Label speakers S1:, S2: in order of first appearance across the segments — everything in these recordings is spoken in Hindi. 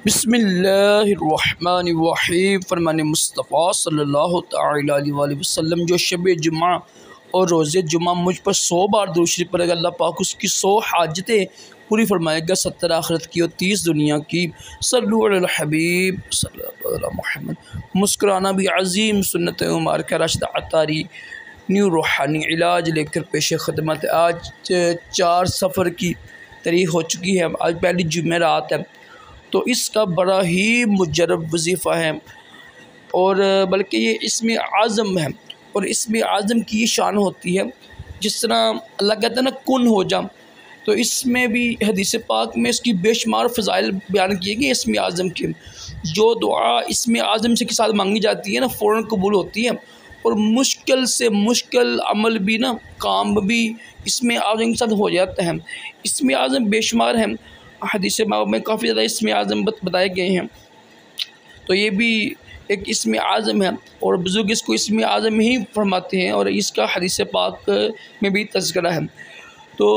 S1: बिस्मिल्लाहिर्रहमानिर्रहीम। फरमान मुस्तफ़ा सल्लल्लाहु तआला अलैहि वसल्लम जो शब जुमा और रोज़े जुमा मुझ पर 100 बार दुरूद शरीफ पढ़ेगा, अल्लाह पाक उसकी 100 हाजतें पूरी फरमाएगा, 70 आखिरत की और 30 दुनिया की। सल्लु अलल हबीब सल्लल्लाहु अलैहि मुहम्मद। मुस्कुराना भी अज़ीम सुन्नत उमर का राशिद अतारी न्यू रूहानी इलाज लेकर पेश खदमत। आज 4 सफ़र की तारीख़ हो चुकी है, आज पहली जुमेरात है, तो इसका बड़ा ही मुजरब वजीफ़ा है और बल्कि ये इसमें आज़म है। और इसमें आज़म की ये शान होती है, जिस तरह अल्लाह कहता है ना कुन हो जा, तो इसमें भी हदीस पाक में इसकी बेशुमार फ़ज़ाइल बयान किए गए। इसमें आज़म की जो दुआ इसमें आज़म से के साथ मांगी जाती है ना, फ़ौरन कबूल होती है। और मुश्किल से मुश्किल अमल भी ना, काम भी इसमें आज़म के साथ हो जाता है। इसमें आज़म बेशुमार हैं, हदीस में काफ़ी ज़्यादा इसमें आज़म बताए गए हैं, तो ये भी एक इसमें आज़म है और बुज़ुर्ग इसको इसमें आज़म ही फरमाते हैं और इसका हदीस पाक में भी तज़किरा है। तो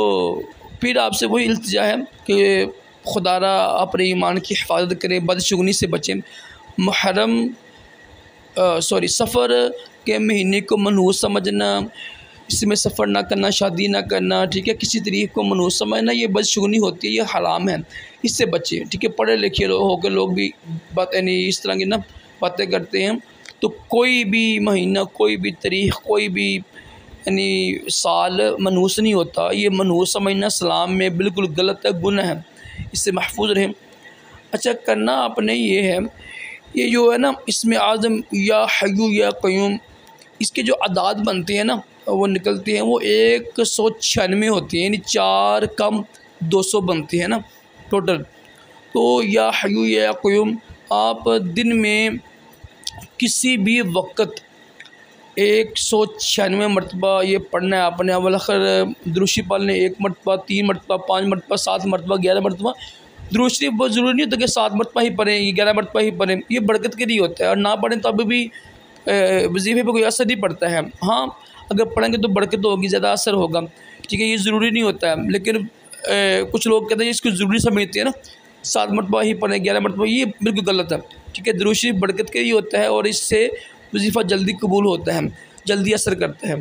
S1: फिर आपसे वही इल्तिजा है कि खुदारा अपने ईमान की हिफाजत करें, बदशगुनी से बचें। सफ़र के महीने को मनहूस समझना, इसमें सफ़र ना करना, शादी ना करना, ठीक है, किसी तरीक़े को मनहूस समझना, ये बदशगुनी होती है, ये हराम है, इससे बचे। ठीक है, पढ़े लिखे होकर लोग भी बात नहीं इस तरह की ना बातें करते हैं, तो कोई भी महीना, कोई भी तारीख़, कोई भी यानी साल मनहूस नहीं होता। ये मनहूस समझना इस्लाम में बिल्कुल गलत है, गुनाह है, इससे महफूज रहें। अच्छा, करना आपने ये है, ये जो है ना इसमें आज़म या हय्यू या क़य्यूम, इसके जो अदाद बनते हैं ना वो निकलते हैं, वो 196 होती हैं, यानी 4 कम 200 बनती है ना टोटल। तो या हय्यू या क़य्यूम आप दिन में किसी भी वक़्त 196 मरतबा ये पढ़ना है आपने। अव्वल आखिर दुरूद शरीफ पढ़ लें, 1 मरतबा, 3 मरतबा, 5 मरतबा, 7 मरतबा, 11 मरतबा। दुरूद शरीफ बहुत ज़रूरी नहीं होता कि 7 मरतबा ही पढ़ें, 11 मरतबा ही पढ़ें, ये बरकत के लिए होता है। और ना पढ़ें तब भी वजीफ़े पर कोई असर नहीं पड़ता है। हाँ, अगर पढ़ेंगे तो बरकत होगी, ज़्यादा असर होगा। ठीक है, ये ज़रूरी नहीं होता है, लेकिन कुछ लोग कहते हैं इसको ज़रूरी समझते हैं ना, 7 मरतबा ही पढ़ें, 11 मरतबा, ये बिल्कुल गलत है। ठीक है, दुरूद शरीफ बरकत के लिए होता है और इससे वजीफ़ा जल्दी कबूल होता है, जल्दी असर करता है।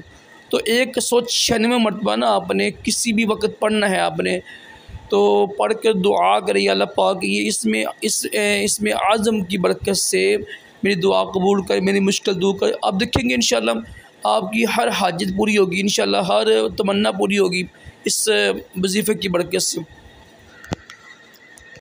S1: तो 196 मरतबा ना आपने किसी भी वक्त पढ़ना है आपने, तो पढ़ कर दुआ करिए अल्लाह पाक ये इसमें आज़म की बरकत से मेरी दुआ कबूल कर, मेरी मुश्किल दूर कर। आप देखेंगे इंशाअल्लाह आपकी हर हाजत पूरी होगी, इंशाअल्लाह हर तमन्ना पूरी होगी इस वजीफ़े की बरकत से।